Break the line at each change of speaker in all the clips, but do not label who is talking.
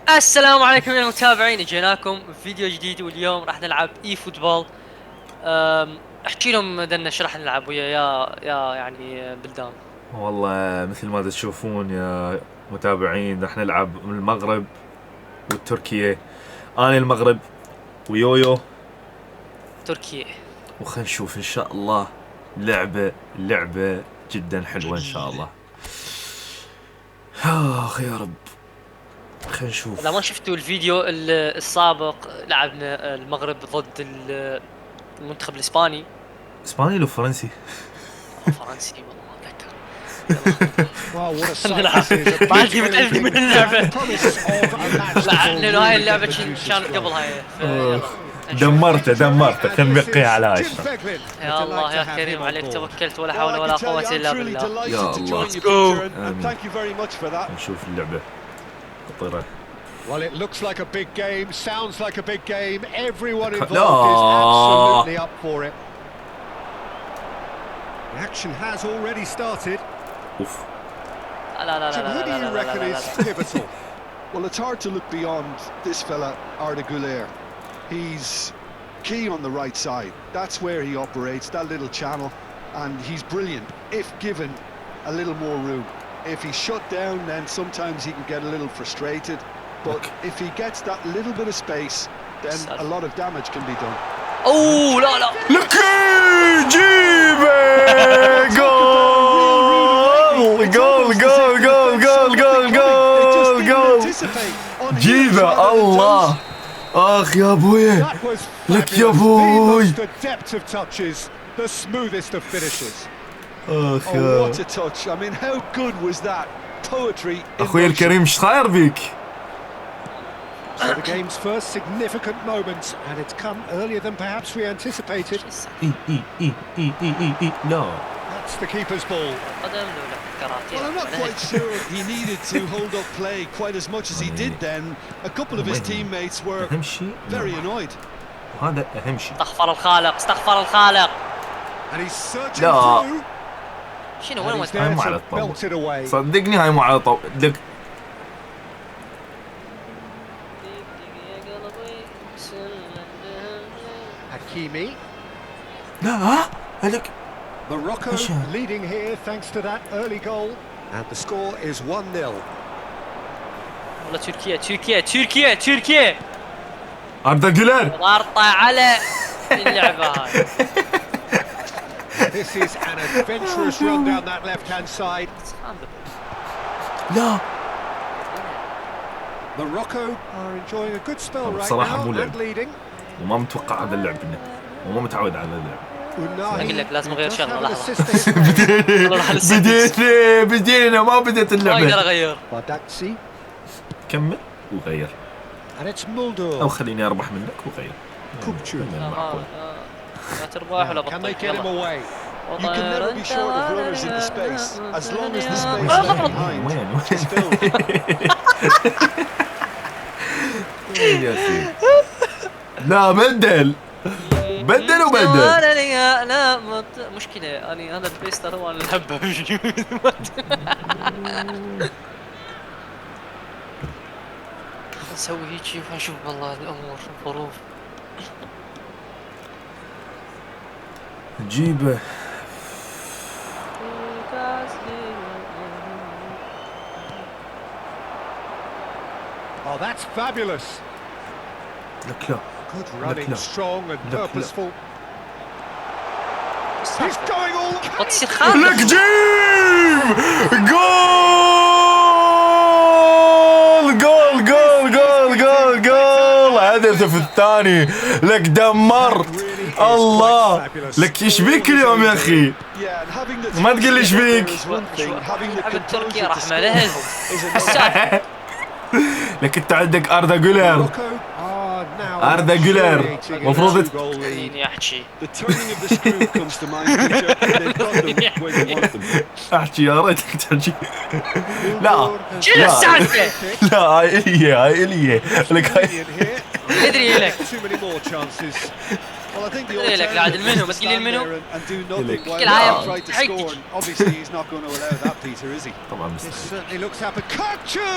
السلام عليكم يا المتابعين، جيناكم فيديو جديد واليوم راح نلعب اي فوتبول. احكي لهم دنا ايش راح نلعب ويا يا يعني بلدان.
والله مثل ما تشوفون يا متابعين راح نلعب من المغرب والتركيا. انا المغرب ويويو،
تركيا.
وخلنا نشوف ان شاء الله لعبة جدا حلوة ان شاء الله. اخ يا رب، خلنا
اذا
نشوف.
ما شفتوا الفيديو السابق لعبنا المغرب ضد المنتخب الاسباني.
اسباني لو فرنسي؟
فرنسي والله ما اتذكر. نلعب بعدني متأذي من اللعبة. لا لانه هاي اللعبة كانت قبل هاي فيلا.
دمرته خلينا نبقيها على هاي.
يا الله يا كريم عليك توكلت ولا حول ولا قوة الا بالله.
يا الله.
Thank you very much for that.
نشوف اللعبة خطيرة.
Well, it looks like a big game, sounds like a big game. Everyone
No.
involved is absolutely up for it. The action has already started.
اوف.
لا لا
So
لا
who do
لا
you
لا
reckon
لا
is
لا.
pivotal?
Well, it's hard to look beyond this fella, Arda Güler. He's key on the right side. That's where he operates, that little channel, and he's brilliant if given a little more room. If he's shut down, then sometimes he can get a little frustrated. But if he gets that little bit of space, then a lot of damage can be done.
اوه لا لا.
لكي جيبه جول جول جول جول جول جول جول جول جيبه الله. اخ يا ابوي،
That was
لك
fabulous.
يا بوي.
The depth of touches, the smoothest of finishes.
اخ
Oh,
يا
what a touch. I mean, how good was that? Poetry in
اخوي
motion.
الكريم، ايش صاير بيك؟
So the game's first significant moments, and it's come earlier than perhaps we anticipated.
اي لا.
That's the keeper's ball.
قدم له كراتين.
Well, I'm not quite sure he needed to hold up play quite as much as he did then. A couple of his teammates were
اهم شيء
very annoyed.
هذا اهم شيء.
استغفر الخالق استغفر الخالق.
And he's searching
لا.
through.
شنو وين
And he's
ودي؟
هاي
there
مو على
to
الطاولة.
belt it away.
صدقني هاي مو على طاولة.
Hakimi.
لا هلك.
Morocco
Is er?
leading here thanks to that early goal. And the score is 1-0.
والله تركيا.
أردا جولر.
ضارطة على اللعبة هاي.
This is an adventurous run down that left-hand side.
لا.
Morocco are enjoying a good spell right
بصراحة
now
مو لعب.
and leading.
وما متوقع هذا اللعب منه، وما متعود على اللعب.
أقول لك لازم أغير شغلة، لحظة.
بدينا ما بدأت
ما أقدر
اللعبة.
أغير.
Badaxi.
كمل وغير،
And it's Mulder.
أو خليني أربح منك وغير.
Kupchu.
كمل معقول.
لا ترباح ولا
Can they
بطيخ.
get him
يلا.
away?
You can never be short of runners in the space, as long as the space
آه،
left
غلط.
behind
وين
is filled.
يا أخي. لا بدل وبدل.
لا مشكلة يعني هذا البيس ترى وانا الهبة. نسوي هيجي ونشوف والله الأمور الظروف.
جيبه.
Oh, that's fabulous.
لك لا.
Good running,
no.
strong and
no.
purposeful. He's going all.
بتصير
لك
خالد.
جيب جول هدف الثاني. لك دمرت الله. لك ايش بيك اليوم يا اخي؟
Yeah, and having the
ما تقول لي ايش بيك.
is one thing, having the
لعبة تركيا
composure to
رحمة
score
لهز.
is another.
لك انت عندك اردا جولر.
Morocco are now
أردا جولر.
infuriating in a
مفروض
two-goal lead.
خليني أحكي.
The turning of the screw comes to mind, Peter. They've got them where you want them.
احكي يا ريتك تحكي. لا
شنو السالفة؟
لا هاي اليه لك هاي.
Brilliant here.
ادري لك.
Too many more chances.
Well, I think the
إيه لك قاعد
alternative
المنو،
is to
بتقول لي
stand
المنو؟
there and do nothing while
كل هاي
they try to
حيتك.
score. And obviously, he's not going to allow that, Peter, is he?
طبعا
This
مستحيل.
certainly looks up. Kachu!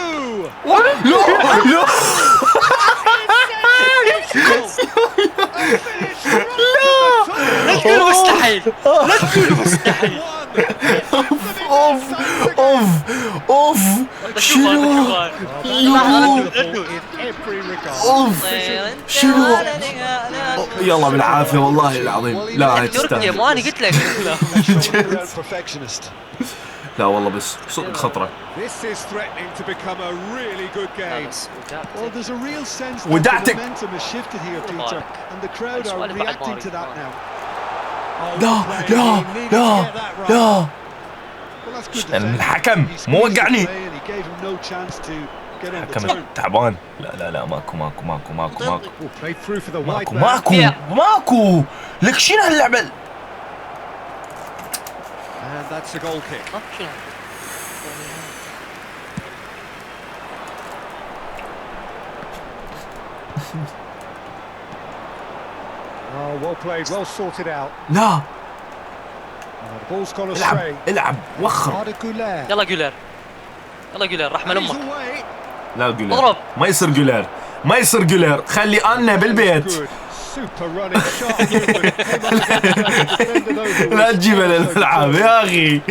لا
مستحيل.
اوف اوف اوف شنو اوف شنو يلا بالعافيه والله العظيم لا
تركيا
تستاهل
مو انا قلت لك.
لا والله بس صدق خطره
This is threatening to become a really good game.
Well, there's a real sense that the
ودعتك.
momentum has shifted here, Peter, and the crowd are reacting to that now.
لا لا لا لا
Well, that's good
الحكم
defending. He
مو
squeezed the
وقعني
play and he gave him no chance to get on the
الحكم
turn.
تعبان لا ماكو ماكو ماكو ماكو ماكو
Well, played through for the wide
ماكو
man.
ماكو ماكو لك شنو هاللعبه
And that's a goal kick.
شنو؟
Oh, well played, well sorted out.
لا
The ball's gone
العب
astray.
العب وخر
Arda Güler.
يلا جولير، يلا جولير رحمة
He's
امك.
away.
لا جولير
اضرب.
ما يصير جولير ما يصير جولير خلي أنا بالبيت
Good. Super running, sharp movement. Came up against the defender, though, who
لا
was
تجيبها
so
للملعب
good.
يا أخي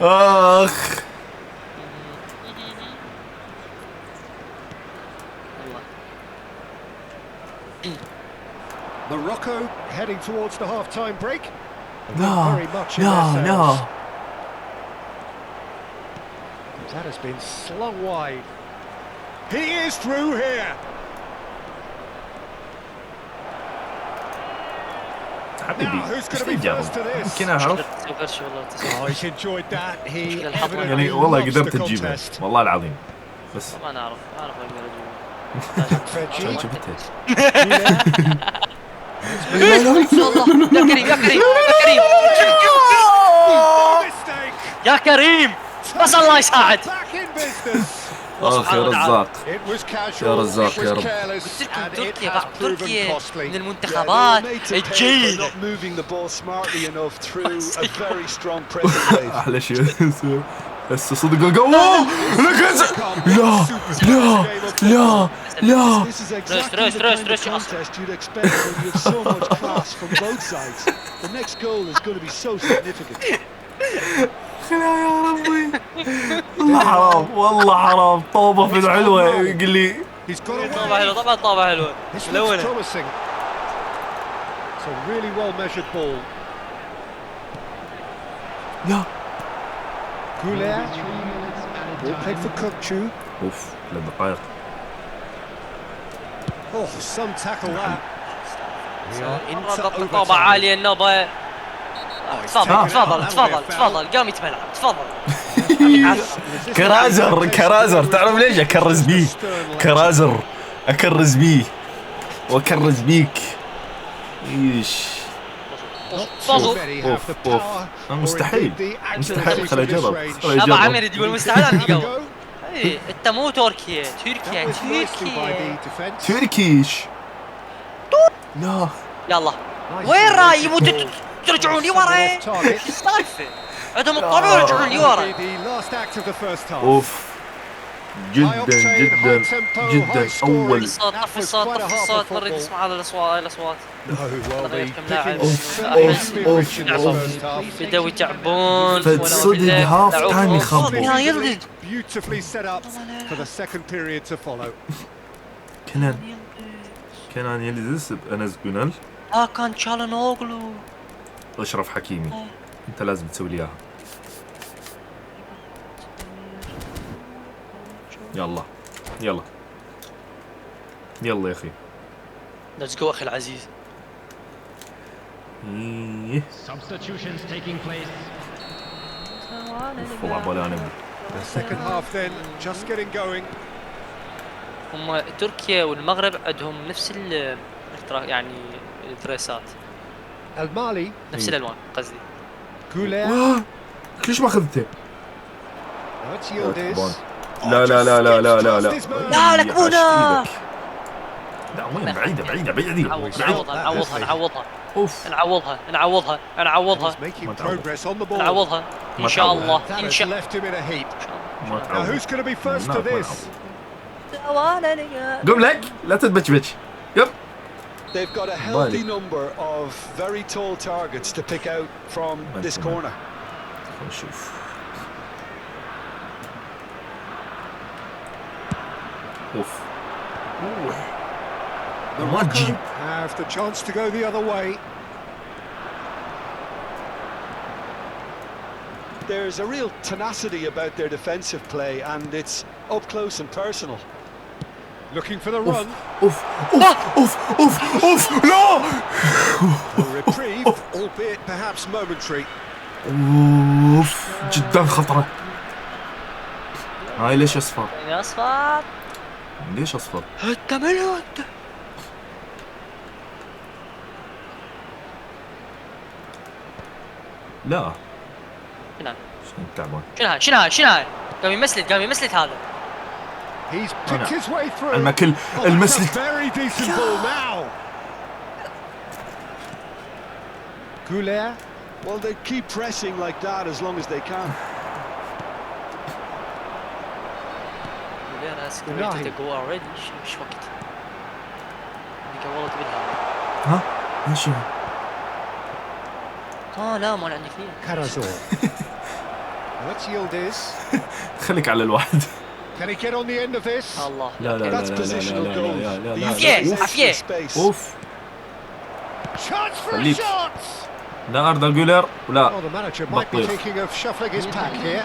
آخ
Morocco heading towards the half-time break.
لا
Very much in
لا
their
لا
cells. That has been slung wide. He is through here.
حبيبي
Now, who's
ايش
going to be
تجاوب
first to this?
يمكن أعرف
تسوقرش والله
Oh, he's enjoyed that. He
يعني
evidently
والله
loves
قدرت
the
تجيبها
contest.
والله العظيم بس
طبعا اعرف وين اجيبه.
عشان
Fedji.
جبتها
يا كريم يا كريم يا كريم
Mistake.
يا كريم بس الله يساعد.
Back in business.
اخ يا رزاق
It was casual.
يا رزاق
it was
يا رب.
careless,
قلت لكم
and it
تركيا
has
بعد
proven
تركيا
costly.
من
Yeah, they were
المنتخبات
made to pay for
الجيد.
not moving the ball smartly enough through a very strong pressing wave.
احلى شيء هسه صدق الجول لك لا لا لا لا
This is exactly the kind of contest you'd expect when you have so much class from both sides. The next goal is going to be so significant.
يا ربي والله حرام والله حرام طوبه في العلوه يقول لي
He's got away.
طابع حلو طبعا طابع حلو.
This looks
ملونة.
promising. It's a really well-measured ball.
لا
Güler. Ball played for Kukçu.
اوف للدقائق
Oh, some tackle that. We are into
ضغط طابع
overtime.
عالية النوبة. تفضل تفضل تفضل تفضل قام يتملعب تفضل.
كرازر تعرف ليش اكرز بيه كرازر اكرز بيه واكرز بيك ايش
فازوا.
Many
أوف،
have the
أوف.
power or
مستحيل
indeed the
مستحيل
accuracy
خليه
to this
يجرب
range.
خليه
ابا عمر
يجرب
يقول مستحيل عندي
Have a
قبل.
go.
اي انت مو تركيا تركيا
That was nicely by
تركيا.
the defence.
تركيش لا
يلا
Nice
وين
and
راي
weighted
مو
ball.
ترجعون لي ورا
Off target.
شو السالفة؟ عندهم الطابع ويرجعون لي
That'll
ورا.
be the last act of the first half.
اوف جدا جدا جدا اول
الصوت طفي الصوت طفي الصوت مرة تسمع هذا الاصوات.
No, well,
غير
the
كم
picking
لاعب.
was very rich in this
أوف.
first half.
بدأوا يتعبون.
فتصدق هاف تايم يخبط.
يا يلدد.
Beautifully set up for the second period to follow.
كنان يلدز بأنس جونال
هاكان تشالانوغلو.
اشرف حكيمي انت لازم تسوي لي اياها يلا يلا يلا يا اخي
ليتس جو اخي العزيز.
إيه.
Substitutions taking place.
أوف، والله عبالي انا
The second half then just getting going.
هم تركيا والمغرب عندهم نفس يعني الدريسات
Al-Mali,
نفس الالوان قصدي.
Güler,
ليش ما اخذته؟
that's Yildiz.
لا لا لا لا لا لا لا
لا، لك هنا.
لا وين بعيدة بعيدة بعيدة
نعوضها نعوضها
اوف
نعوضها نعوضها نعوضها
He's making
ما تعود.
progress on the ball.
نعوضها ان شاء الله
That
ان
has
شاء
left him in a heap.
ما
Now
تعود.
who's going to be first to
ما
this?
قم لك لا تتبجبج يب
They've got a healthy
بالي.
number of very tall targets to pick out from this corner.
نشوف. اوف ما تجيب.
Have the chance to go the other way.
There's a real tenacity about their defensive play, and it's up close and personal.
Looking for the run.
اوف اوف اوف اوف لا.
A reprieve, albeit perhaps momentary.
اوف جدا خطرة. هاي ليش اصفر؟
يا اصفر
ليش اصفر؟
انت منو انت؟
لا
شنو
شنو تعبان.
شنو هاي قام يمسلت هذا.
He's picked his way through.
المكل
Oh, that's a
المسلت.
very decent ball now. Goulet.
Well, they keep pressing like that as long as they can.
انا
والله.
سكرت جو اوريدي مش وقت. اللي والله تبيها.
ها ايش
لا ما عندي فيها.
Karazor. Let's yield this.
خليك على الواحد.
Can he get on the end of this?
الله
لا لا
That's
لا لا
positional
لا
goals.
لا لا
The
لا
use
Yes,
of
عافية.
space.
اوف
Chance for a
خليك.
shot.
لا أردا جولر ولا
Oh, the manager might be
بطيخ.
thinking of shuffling his pack here.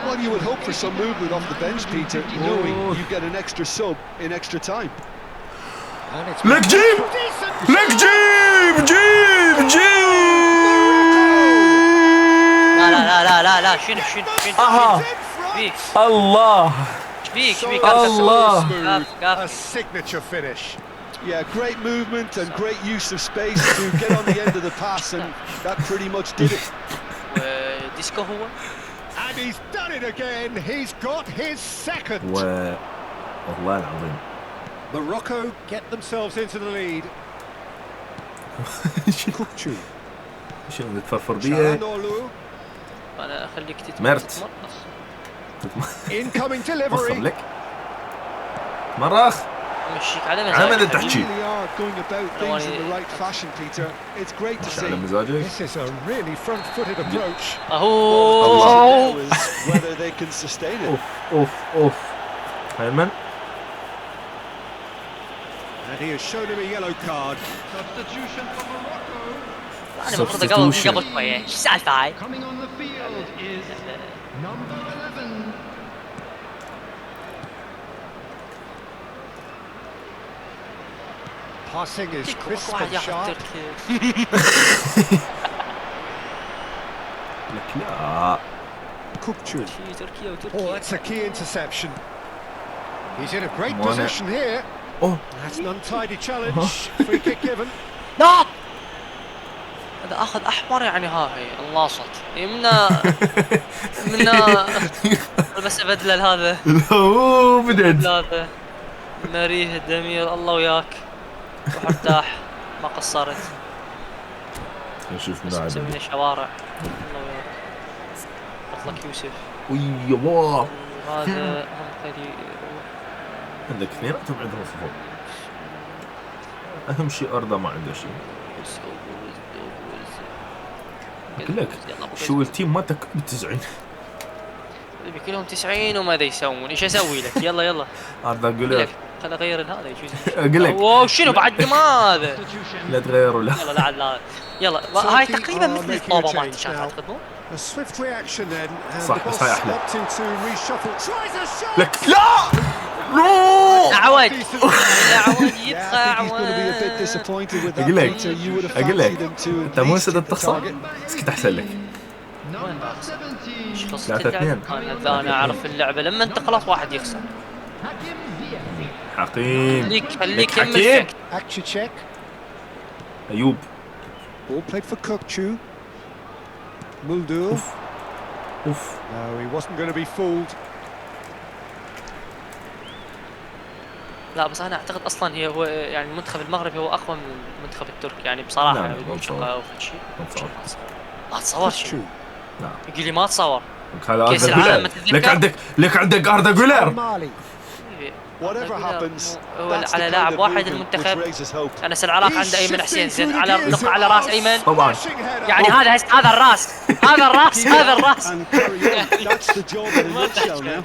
Well, you would hope for some movement off the bench, Peter, knowing you get an extra sub in extra time.
And it's
لك جيب
decent.
لك جيب
لا شنو
اها
بيك
الله
بيك
الله.
A signature finish.
Yeah, great movement and great use of space to get on the end of the pass, and that pretty much did it.
ديسكو هو
And he's done it again. He's got his second.
والله العظيم.
Morocco get themselves into the lead. Kukçu.
شنو تفرفر بيه؟
Çalhanoğlu.
انا اخليك
مرت.
Incoming
وفر
delivery.
لك مرخ
مشيك على
عمل
مزاجك.
انت
They
تحكي
really are going about things in the right fashion, Peter. It's great to
مش على
see.
مزاجك.
This is a really front-footed approach.
اهو
Now is whether they can sustain it.
اوف هيمن
And he has shown him a yellow card.
Substitution for Morocco.
انا المفروض قبل شويه ايش السالفه هاي؟
Coming on the field is number 11.
Passing is crisp
واحد
and
ياخذ
sharp.
تركي.
لك لا
Kukçu.
تركيا
Oh,
وتركيا.
that's a key interception. He's in a great
Come on,
position here.
اوه
That's an untidy challenge. Free kick given.
لا هذا اخذ احمر يعني هاي اللاصت منا بس ابدل هذا
اوه بدأت.
هذا مريه الدمير الله وياك روح ارتاح ما قصرت
نشوف
بس
ملاعب.
مسوي لنا شوارع الله وياك اطلق يوسف
ويا
وهذا هم كذي
عندك اثنيناتهم عندهم صفوف. اهم شيء ارضى ما عنده شيء. اقول لك شو التيم مالتك بالتسعين.
كلهم 90 وما ادري يسوون ايش اسوي لك يلا
ارضى
اقول
اقول
لك
لك
خل اغير هذا يجوز
اقول لك
واو شنو بعد ما هذا
لا تغير ولا
يلا لا يلا هاي تقريبا مثل الطوبه مالت الشات اعتقد مو؟
A swift reaction then. And
صح،
the ball
بس هاي أحلى.
opting to reshuffle. Tries a shot.
لك لا نو
عود
Decent.
عود
Yeah,
يبقى
I think he's going to be a bit
عود
disappointed with that,
أقول لك.
Peter. You would have
أقول لك.
fancied him to
انت
at
مو
least
سدد
hit the
تخسر
target.
اسكت احسن لك.
Number 17.
ايش قصة
3-2.
اللعبة؟ انا اعرف اللعبة لما انت خلاص واحد يخسر
Hakim Ziyech.
حقيم
خليك
لك
يم
حكيم.
الفك.
Akçiçek.
ايوب
Ball played for Kukçu. Muldur.
اوف
No, he wasn't going to be fooled.
لا بس انا اعتقد اصلا هو يعني المنتخب المغربي هو اقوى من المنتخب التركي يعني بصراحة
لا،
يعني
ما
بدون
تصور.
شقة او شيء
ما تصور.
ما تصور شيء
Kukçu.
يقول لي ما تصور
هذا
كأس
اردا
العالم
جولر.
ما تتذكر؟
لك عندك اردا جولر.
Mali.
whatever happens,
هو
that's the
على
kind
لاعب
of
واحد
movement which
المنتخب.
raises hope.
انا العراق عنده ايمن حسين زين على راس ايمن.
طبعا
يعني هذا الراس هذا الراس هذا الراس
And carry on. That's the job in a nutshell now.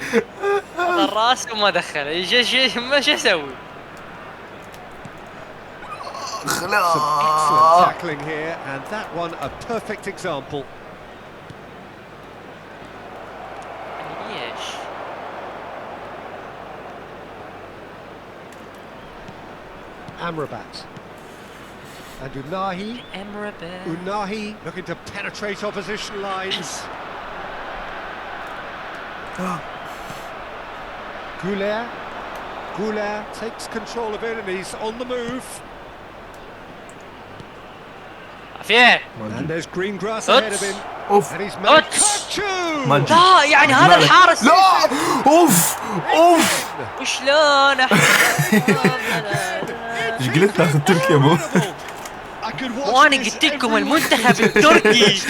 هذا الراس وما دخل ما شو اسوي.
Some excellent tackling here, and that one a perfect example.
ليش؟
Amrabat. And Unahi looking to penetrate opposition lines. Goulet takes control of it and he's on the move.
عفيه.
And there's green grass ahead of him.
اوف
And he's managed.
مانجي.
لا يعني هذا الحارس.
لا اوف اوف
وشلون
ايش قلت تاخذ تركيا مو؟
وانا قلت لكم المنتخب التركي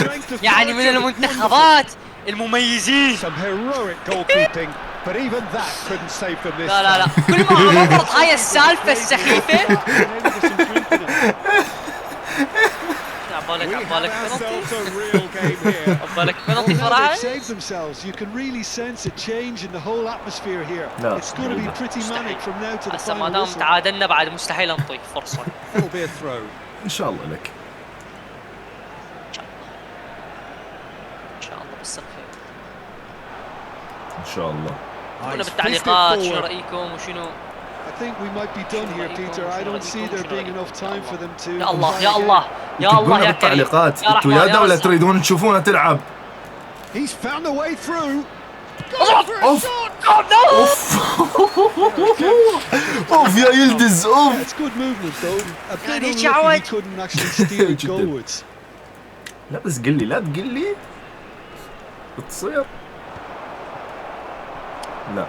يعني من المنتخبات المميزين.
Some heroic goalkeeping, but even that couldn't save them this
لا
time.
كل ما عبرت هاي السالفة السخيفة. عبالك
We have ourselves a real game here.
عبالك بنالتي
Well, now
فرعي.
they've saved themselves. You can really sense a change in the whole atmosphere here.
لا.
It's going to be pretty manic from now to the
هسه ما
final
دام
whistle.
تعادلنا بعد مستحيل نعطيك فرصة.
That'll be a throw.
ان شاء الله لك.
ان شاء الله بس الخير.
ان شاء الله.
قولنا
He's
بالتعليقات
fisted
شنو
forward.
رأيكم وشنو.
I think we might be done here, Peter. I don't see there being enough time for them to.
يا الله
combine
يا
again.
الله يا الله
تقولنا
يا كريم.
بالتعليقات
يا
انتوا
رحمن
يا دولة
رزاق.
تريدون تشوفونها تلعب.
He's found a way through.
اوف
اوف اوف اوف يا يلدز اوف.
It's good movement though. A bit
يعني
unlucky
جعود.
he couldn't actually steer it
جداً.
goalwards.
لا بس قل لي لا تقل لي بتصير. لا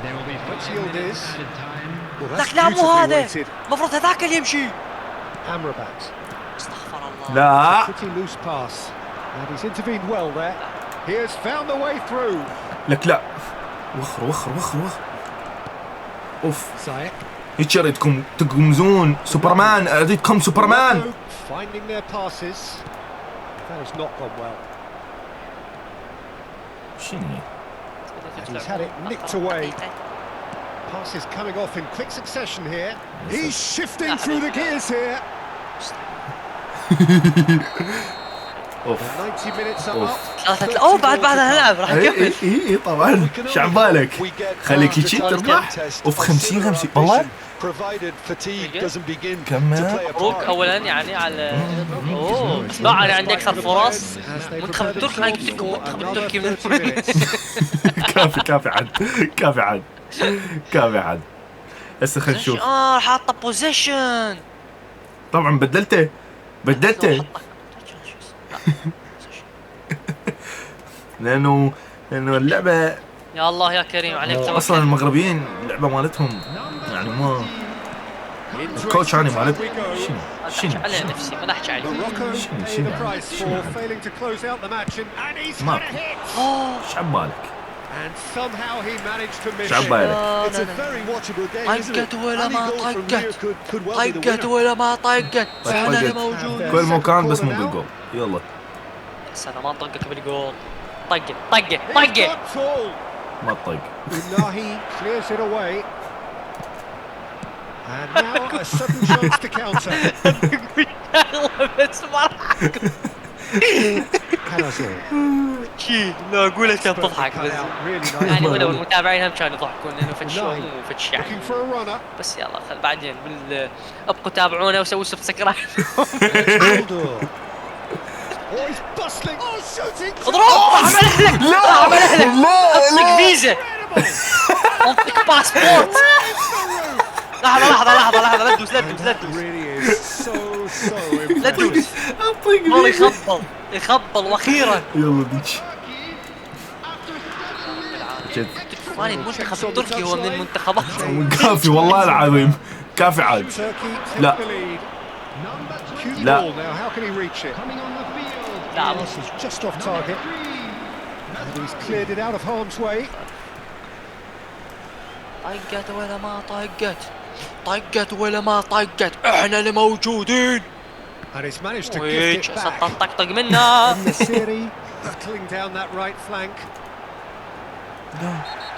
There will be 5
Shield
minutes
is.
added time.
Well, that's
لك لا مو
beautifully
هذا.
weighted.
المفروض هذاك اللي يمشي.
Amrabat.
استغفر الله.
لا
Pretty loose pass. And he's intervened well there. He has found the way through.
لك لا وخر وخر وخر وخر. اوف
Ziyech.
هيك اريدكم تقمزون سوبرمان اريدكم سوبرمان.
Finding their passes. That has not gone well.
شنو
He's had it nicked away. Passes coming off in quick succession here. He's shifting through the gears here.
اوف
90 minutes are
أوف.
up.
ثلاثة اوه بعدها نلعب راح
اي
نكمل.
اي طبعا شو عبالك خليك يجي تربح اوف 50 50 والله
provided fatigue doesn't begin to
كمان.
play a
مبروك
part.
اولا يعني على اوه اسمع انا عندي اكثر فرص.
As they
منتخب
prepare
التركي انا
themselves
قلت لكم
for
منتخب
another
التركي من
30 minutes.
كافي كافي عاد كافي عاد كافي عاد. هسه خلينا نشوف.
حاطه بوزيشن.
طبعا بدلته لانه اللعبه
يا الله يا كريم عليك
اصلا
توكل.
المغربيين اللعبه مالتهم يعني ما الكوتش اني مالت شنو
على نفسي ما احكي عليه.
Morocco
شنو-
pay
شنو-
the price for
شنو؟
failing to close out the match, and he's
ما-
had a hit.
ايش عبالك
And somehow he managed to miss
ايش
it.
عبالك
It's a very watchable game, isn't it?
طقت ولا
Any
ما
goal from
طقت.
here could well be the
طقت
winner.
ولا ما طقت. انا
طقت.
موجود.
كل مكان بس مو بالجول. يلا
بس انا ما نطقك بالجول. طقه طقه
He's
طقه.
got tall.
ما تطق.
Unahi clears it away. And now a sudden chance to counter.
بس ما راح
Canazor.
شي لا اقولها كان تضحك
Cut
بس.
out really nice.
يعني ولو المتابعين هم كانوا يضحكون لانه فتش مو فتش يعني.
Looking for a runner.
بس يلا خل بعدين ابقوا تابعونا وسووا سبسكرايب.
Aldur. Oh, he's bustling. Oh, shooting.
اضرب راح اعمل لك راح اعمل لك انطق فيزا انطق باسبورت. لحظة لا تدوس
That really is so
لا تدوس.
impressive.
والله يخبل واخيرا.
يلا ديش جد
فاني المنتخب التركي هو من المنتخبات.
كافي والله العظيم كافي عاد.
Turkey take
لا.
the lead. Cute
لا.
ball now. How can he reach it?
Coming on the field.
لا
This is just off target. And he's cleared it out of harm's way.
طقت ولا ما طقت، طقت ولا ما طقت، احنا اللي موجودين.
And he's managed to
ويج
gift it back.
طقطق منها.
El-Nassiri battling down that right flank.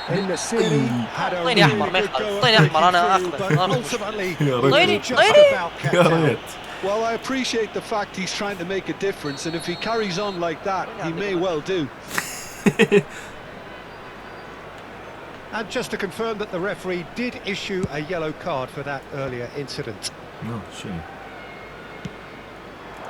El-Nassiri had a
اعطيني
really
احمر ما
good
يخالف،
go of
اعطيني احمر انا
breaking through,
اخذه.
but
أنا
ultimately
يا ريت.
just about kept
يا
out.
ريت.
Well, I appreciate the fact he's trying to make a difference, and if he carries on like that, he may well do.
And just to confirm that the referee did issue a yellow card for that earlier incident.
نو شنو؟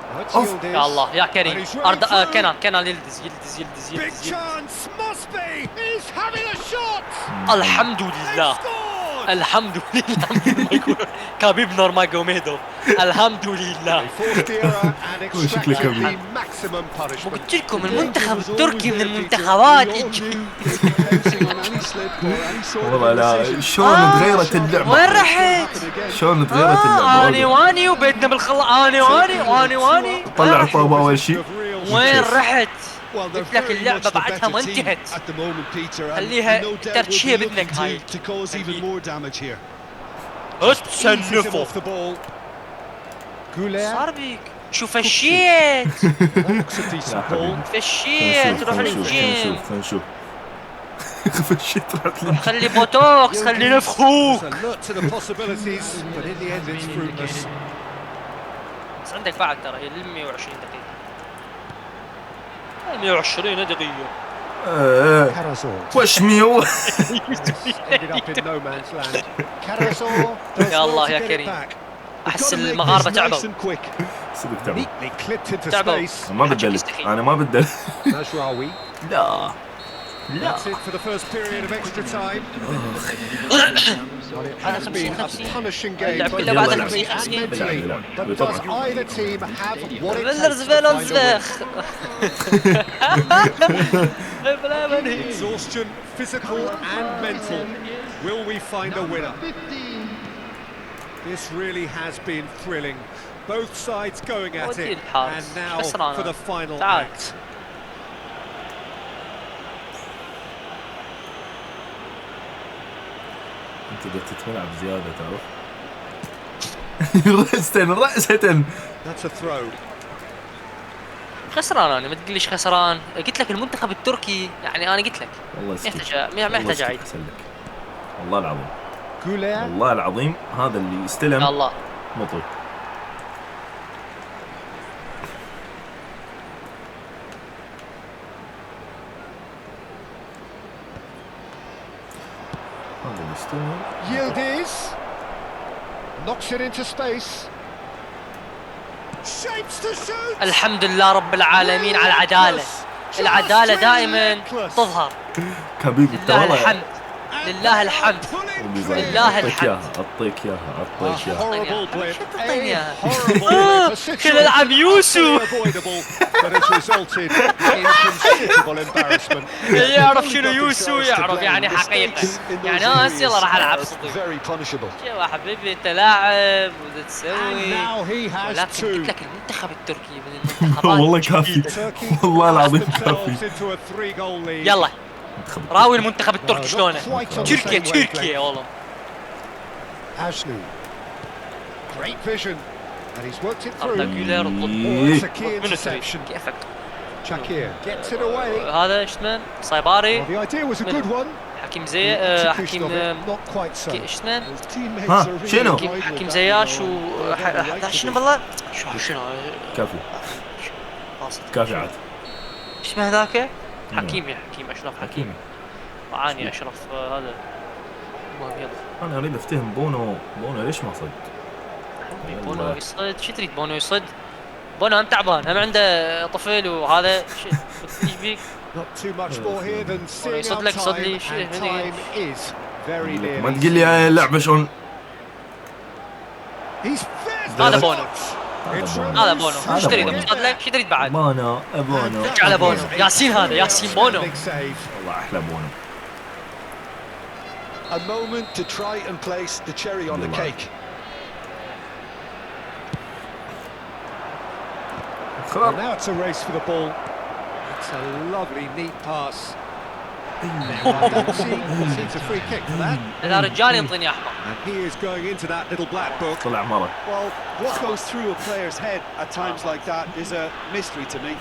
Now it's
Off.
Yildiz.
يا الله يا كريم.
And he's running
أرد...
through.
كنان يلدز يلدز يلدز
Big
يلدز, يلدز.
chance, must be. He's having a shot.
الحمد
They've
لله،
scored.
الحمد لله. مثل ما يقول كابيب نورماجوميدوف، الحمد لله.
They forced the error and
شكله
extracted
كبير.
the maximum punishment.
قلت لكم المنتخب التركي من المنتخبات
والله لا شلون تغيرت اللعبة.
وين رحت؟
شلون تغيرت اللعبة.
اني واني وبيتنا بالخلا، اني واني
طلع طابة اول شيء.
وين رحت؟
Well, they're
قلت لك
very
اللعبة
much the
بعدها
better
ما
team
انتهت.
at the moment, Peter, and
خليها
no doubt will be
ترشيه
looking
بدنك هاي.
to cause even more damage here.
Eases him
اتسنفوا.
off the ball. Goulet.
صار بيك شو فشيت؟
Looks a decent
لا
ball.
حبيبي.
فشيت روح
خلينا
للجيم.
نشوف. فشيت رحت للجيم.
خلي بوتوكس، خلي نفخوك.
There's a lot to the possibilities, but in the end it's fruitless.
بس عندك بعد ترى هي لل 120 دقيقة. 120 دقيقة.
Karazor
وش ميو.
ended up in no man's land. Karazor does
يا الله
well to
يا
get it
كريم.
back.
احس
Gotta make
المغاربة
this
تعبوا.
nice and quick.
صدق تعب.
Neatly clipped into
تعبوا.
space.
ما بدل. انا ما بدل.
Mazraoui.
لا. لا.
That's it for the first period of extra time. Well, it has been a punishing game,
اللعب
both
كله بعد
physically
50
and mentally.
بالعب.
But does either team have what it
بلرز
takes to
بين
find a win?
الزخ.
Exhaustion, physical and mental. Will we find a winner? This really has been thrilling. Both sides going at
ودي
it.
الحارس.
And now
خسرانة.
for the final
تعال.
act.
انت بدك تلعب زيادة تعرف. رأسة.
That's a throw.
خسران انا، ما تقوليش خسران. قلت لك المنتخب التركي، يعني انا قلت لك
والله
ما
يسكت.
يحتاج ما يحتاج اعيد.
والله العظيم.
Goulet.
والله العظيم هذا اللي يستلم
يا الله.
مطوي. هذا اللي يستلم.
Yildiz. Knocks it into space. Shapes to shoot.
الحمد لله رب العالمين على العدالة. العدالة دائما تظهر.
كبيب
لله الحمد، لله الحمد. لله
اعطيك
الحمد.
اياها اعطيك اياها اعطيك اياها.
Horrible blip.
أعطيني إياها.
A horrible blip. A
كل العب يوسو.
avoidable, but it resulted in considerable embarrassment.
يعرف شنو يوسو، يعرف يعني حقيقة. يعني يلا راح العب صدق.
Very punishable.
يا حبيبي انت لاعب وده
And
تسوي.
now he has
ولكن
two.
قلت لك المنتخب التركي من المنتخبات
والله
الجديدة.
كافي. والله العظيم كافي.
Themselves into a 3-goal lead.
يلا راوي المنتخب التركي
No,
شلونه.
not quite on the
تركيا
same
تركيا والله.
Ajnu. Great vision. And he's worked it
أردا
through.
جولر
Oh, it's a key
منو تريد؟
interception.
كيفك؟
Shakir gets it away.
هذا ايش اسمه؟ صيباري.
Well, the idea was a good one.
حكيم
The
زي
execution
حكيم
of it, not quite so.
ايش اسمه؟
His teammates
ها،
are really
شنو؟
annoyed with
حكيم
that,
زياش
you know,
و
they have the right to
شنو
be.
بالله؟ شنو؟
كافي
خلاص.
كافي عاد.
ايش اسمه هذاك؟ حكيمي، حكيم اشرف حكيم.
حكيمي.
عاني اشرف هذا. المهم يلا.
انا اريد افتهم بونو ليش ما صد؟
بونو يصد. شو تريد بونو يصد؟ بونو هم تعبان، هم عنده طفل وهذا ايش بيك؟
Not too much more here than seeing
يصد
out
لك، صد
time,
لي شيء
and
هذي.
time is very nearly.
ما تقول لي هاي اللعبة شلون.
He's fed.
هذا بونو.
It's
هذا بونو.
Ramos.
ايش تريد؟ يصد لك؟ شو تريد بعد؟
بونو.
رجع على بونو. ياسين هذا، ياسين بونو.
Big save.
والله احلى بونو.
A moment to try and place the cherry on the cake.
Well, now it's a race for the ball. It's a lovely, neat pass. Conceides a free kick for that.
اذا رجال ينطيني احمر.
And he is going into that little black book.
طلع مرة.
Well, what goes through a player's head at times like that is a mystery to me.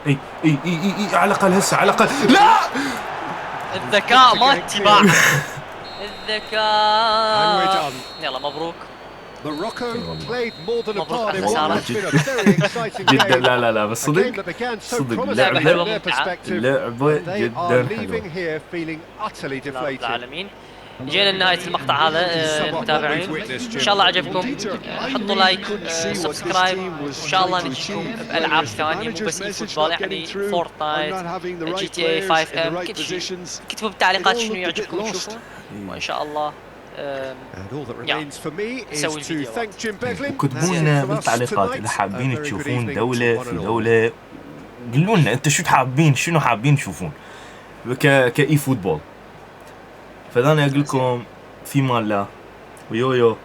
اي على الاقل هسه على الاقل. لا
الذكاء ما اتباع.
And
الذكاء.
we're done.
يلا مبروك.
Morocco played more than a
مبروك
part in
على
what has been a very exciting
جدا.
game.
لا بس
A game
صدق
that began so
صدق
promising
لعبة
from
حلوة
their
ممتعة.
perspective.
لعبة
They are
جدا
leaving
حلوة.
here feeling utterly
لا رب
deflated.
العالمين. جينا لنهاية المقطع هذا المتابعين. ان شاء الله عجبكم. حطوا لايك سبسكرايب. ان شاء الله نجيكم بألعاب ثانية مو بس اي فوتبول يعني فورتنايت جي تي اي 5 ام كل شيء. اكتبوا بالتعليقات شنو يعجبكم تشوفون وان شاء الله
And all that remains for me is
سوي
to
الفيديو.
thank Jim Beglin.
وكتبوا لنا
That's it from us
بالتعليقات اذا
tonight.
حابين
A very good
تشوفون
evening
دولة
to one
في
and all.
دولة. قولوا لنا انت شو حابين شنو حابين تشوفون كاي فوتبول. فانا اقول لكم في مان الله ويويو.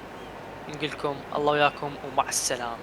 نقول لكم الله وياكم ومع السلامة.